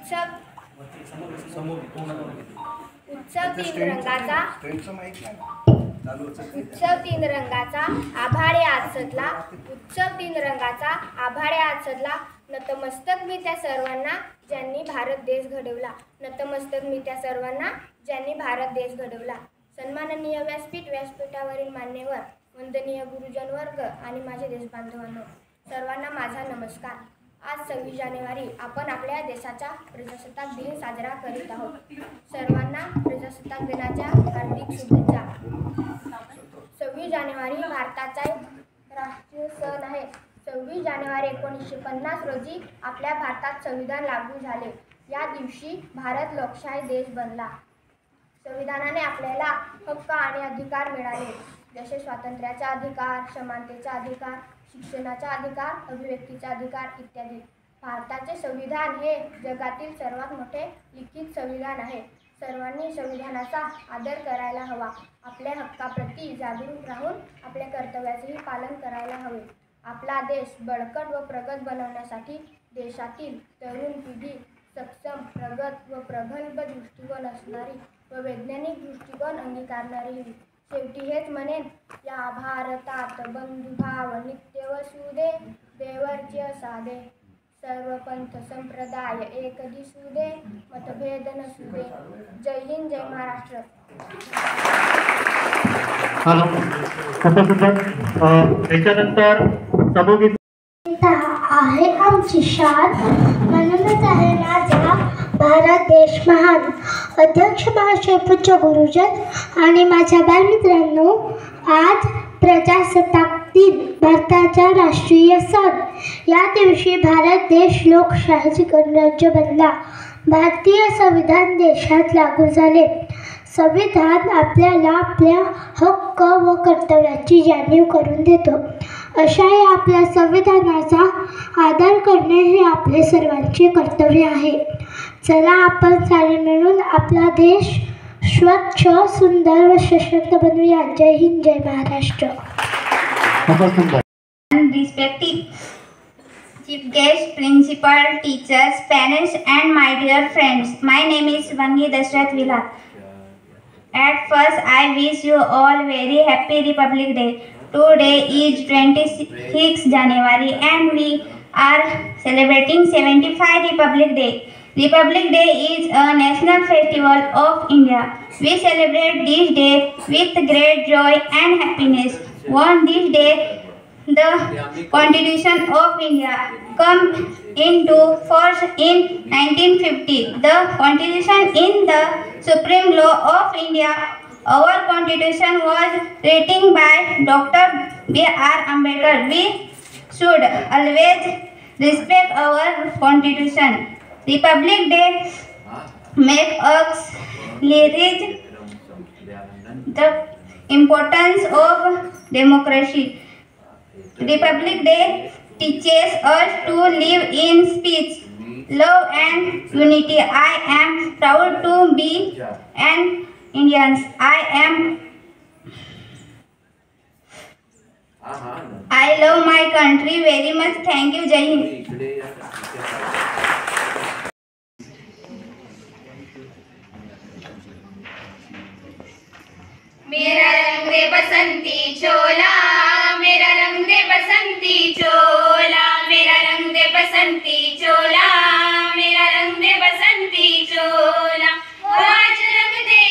उत्सव तीन रंगाचा आभाळे आज सजला. उत्सव तीन रंगाचा आभाळे आज सजला. नतमस्तक मी त्या सर्वांना ज्यांनी भारत देश घडवला. नतमस्तक मी त्या सर्वांना ज्यांनी भारत देश घडवला. सन्माननीय व्यासपीठ, व्यासपीठावरील मान्यवर, वंदनीय गुरुजन वर्ग आणि माझे देशबांधवांनो, सर्वांना माझा नमस्कार. आज 26 जानेवारी आपण आपल्या देशाचा प्रजासत्ताक दिन साजरा करीत आहोत. सर्वांना प्रजासत्ताक दिनाच्या हार्दिक शुभेच्छा. 26 जानेवारी भारताचा एक राष्ट्रीय सण आहे. 26 जानेवारी 1950 रोजी आपल्या भारतात संविधान लागू झाले. या दिवशी भारत लोकशाही देश बनला. संविधानाने आपल्याला हक्क आणि अधिकार मिळाले, जसे स्वातंत्र्याचा अधिकार, समानतेचा अधिकार, शिक्षणाचा अधिकार, अभिव्यक्तीचा अधिकार इत्यादी. भारताचे संविधान हे जगातील सर्वात मोठे लिखित संविधान आहे. सर्वांनी संविधानाचा आदर करायला हवा. आपल्या हक्काप्रती जागरूक राहून आपल्या कर्तव्याचेही पालन करायला हवे. आपला देश बळकट व प्रगत बनवण्यासाठी देशातील तरुण पिढी सक्षम, प्रगत व प्रगल्भ दृष्टिकोन असणारी व वैज्ञानिक दृष्टिकोन अंगीकारणारी. शेवटी हेच म्हणेन, या भारतात बंधुभाव नित्य वसुदे, देवर्ज्य साधे, सर्व पंथ संप्रदाय एक दिसुदे, मतभेद नसुदे. जय हिंद, जय महाराष्ट्र. त्याच्यानंतर समूह आहे आमची शान, म्हणूनच आहे माझा भारत देश महान. अध्यक्ष महाशय, पूज्य गुरुजन आणि माझ्या बालमित्रांनो, आज प्रजासत्ताक दिन, भारताचा राष्ट्रीय सण. या दिवशी भारत देश लोकशाही गणराज्य बनला. भारतीय संविधान देशात लागू झाले. संविधान आपल्याला आपल्या हक्क व कर्तव्याची जाणीव करून देतो. अशा या आपल्या संविधानाचा आदर करणे हे आपले सर्वांचे कर्तव्य आहे. चला आपण सारे मिळून आपला देश स्वच्छ, सुंदर व सशक्त बनवूया. जय हिंद, जय Maharashtra. Respected Chief Guest, Principal, Teachers, Parents and my dear friends, my name is Vangi Dashrath Vila. At first, I wish you all very happy Republic Day. Today is 26 January and we are celebrating 75 Republic Day. Republic Day is a national festival of India. We celebrate this day with great joy and happiness. On this day, the Constitution of India came into force in 1950. The Constitution is the supreme law of India. Our Constitution was written by Dr. B.R. Ambedkar. We should always respect our Constitution. Republic Day makes us realize the importance of democracy. Republic Day teaches us to live in peace, love and unity. I am proud to be an Indian. I love my country very much. Thank you. Jai Hind. मेरा रंग दे बसंती चोला, मेरा रंग दे बसंती चोला, मेरा रंग दे बसंती चोला, मेरा रंग दे बसंती चोला. आज रंग दे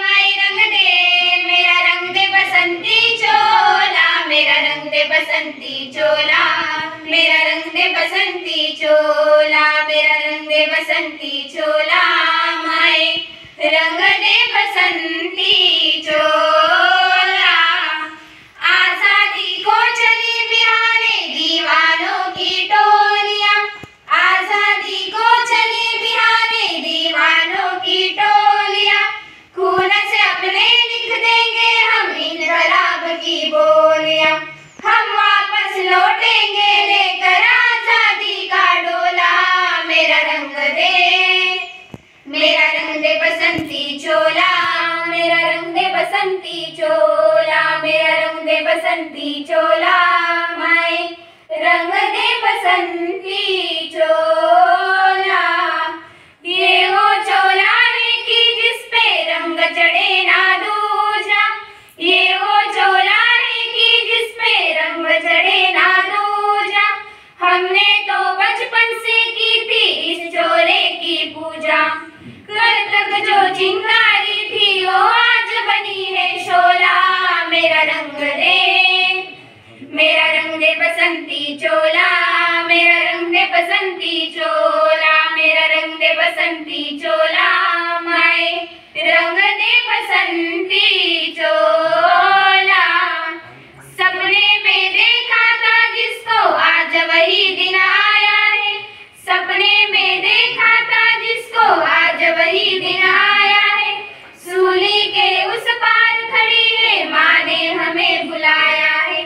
माई रंग दे, मेरा रंग दे बसंती चोला, मेरा रंग दे बसंती चोला, मेरा रंग दे बसंती चोला, मेरा रंग दे बसंती चोला. माई रंग दे बसंती चोला. आजादी को चली बिहाने दीवानों की टोलियां, आजादी को चली बिहाने दीवानों की टोलियां. खून से अपने लिख देंगे हम इनकलाब की बोलियां. हम वापस लौटेंगे लेकर आजादी का डोला. मेरा रंग दे, मेरा रंग दे बसंती चोला, मेरा रंग दे बसंती चोला, मेरा रंग दे बसंती चोला. माई रंग दे बसंती चोला. बसंती चोला माए रंग दे बसंती चोला। सपने में देखा था जिसको आज वही दिन आया है, सपने में देखा था जिसको आज वही दिन आया है। सूली के उस पार खड़ी है माँ ने हमें बुलाया है।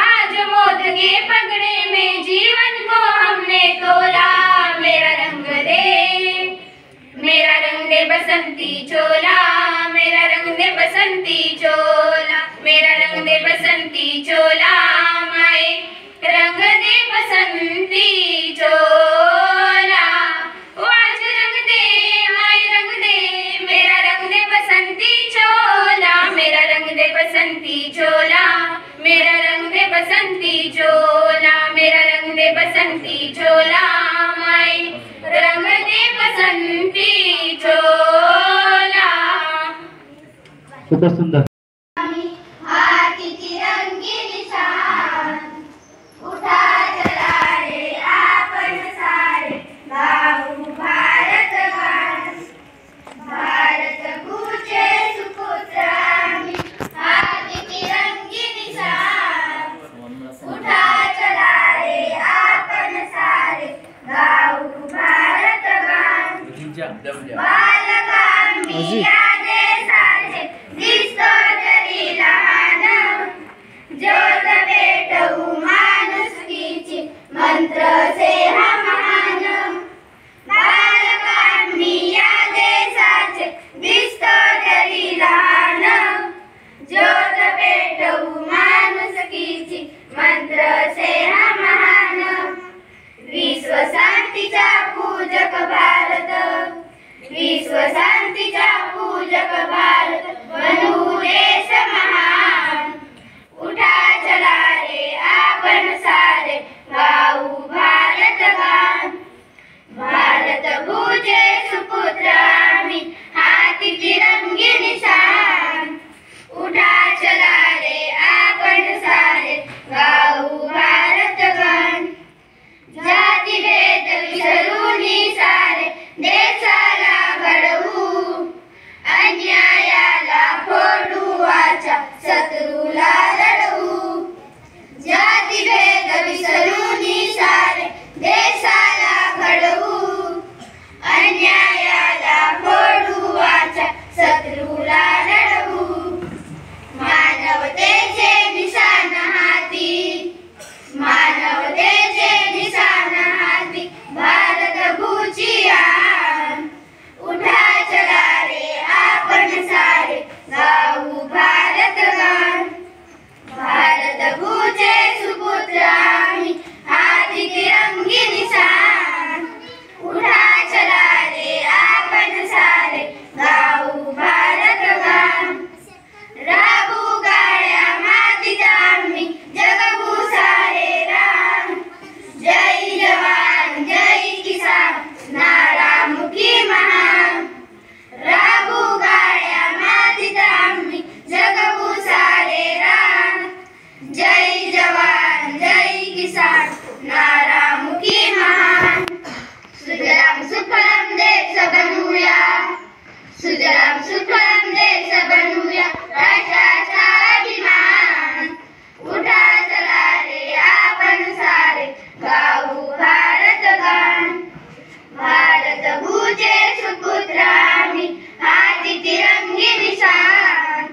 आज मौत के पगड़े में जीवन को हमने तोला। मेरा रंग दे बसंती चोला, मेरा रंग दे बसंती चोला, मेरा रंग दे बसंती चोला माए रंग दे बसंती चोला। आज रंग दे माए रंग दे, मेरा रंग दे बसंती चोला, मेरा रंग दे बसंती चोला, मेरा रंग दे बसंती चोला, मेरा रंग दे बसंती चोला माए रंग दे बसंती चोला। खूपच सुंदर। हाथी की रंगी निशान उठा चला रे आपण सारे गाऊ भारत गान। भारत पूजे सुपुत्रामी हाथी की रंगी निशान उठा चला रे आपण सारे गाऊ भारत गान। बालकांनी या देशाचे दिसतो जरी लहान, ज्योत पेटवू माणुसकीची मंत्र सेवा महान। बालकांनी या देशाचे दिसतो जरी लहान, ज्योत पेटवू माणुसकीची मंत्र सेवा महान। विश्व शांतीचा पूजक भारत, विश्व शांतीचा पूजक भारत बनवू देश महान। उठा चला रे आपण सारे गाऊ भारत गान। भारत पूजे सुपुत्र आम्ही हाती तिरंगी निशान। उठा चला रे आपण सारे गाऊ भारत गान। जाती भेद विसरूनी सारे देशाला घडवू, अन्यायाला फोडू वाचा शत्रूला लढवू। जाती भेद विसरूनी सारे देशाला घडवू, अन्यायाला फोडू वाचा शत्रूला लढवू। मानवतेचे निशाण हाती, मानवतेचे निशाण हाती भारत भूची आन। उठा चला रे आपण सारे गाऊ भारत गान। भारत भूचे सुपुत्र आम्ही हाती तिरंगी निशान। उठा चला रे आपण सारे गाऊ भारत गान। राबू गाड्या मातीत आम्ही जगबू सारे रान। जय जवान जय किसान नारा मुखी महान। राबू गाड्या मातीत आम्ही जगबू सारे रान। जय जवान जय किसान नारा मुखी महान। सुजलाम सुफलाम देश बनवूया, सुजलाम सुफलाम देश बनवूया राष्ट्राचा अभिमान। उठा चला रे आपण सारे गाऊ भारत गान। भारत भूचे सुपुत्र आम्ही हाती तिरंगी निशान।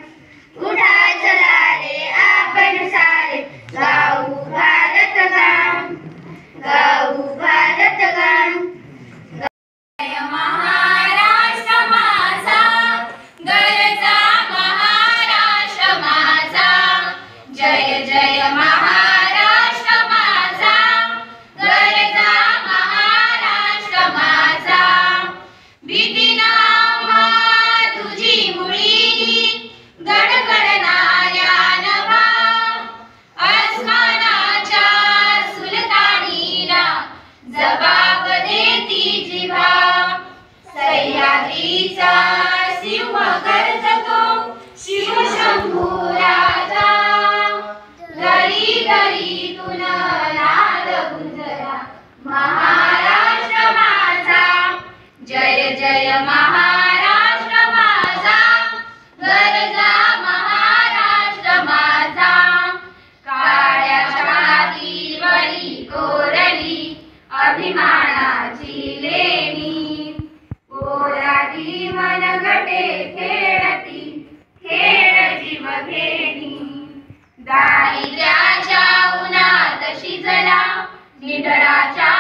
उठा चला रे आपण सारे गाऊ भारत गान, गाऊ भारत गान। जय महाराष्ट्र माझा गरजा महाराष्ट्र माझा, जय जय महाराष्ट्र माझा गरजा महाराष्ट्र माझा। भीती नावा तुझी मुळी गडगडणाऱ्या नभा, आसमानाच्या सुलतानीला जबाब दे जय महाराष्ट्र माझा, गरजा महाराष्ट्र माझा. काळ्या छातीवरी कोरली अभिमानाची लेणी, पोरादी मनगटे खेळती खेळ जीव घेणी. दारिद्र्याच्या उन्हात शिजला निढळाच्या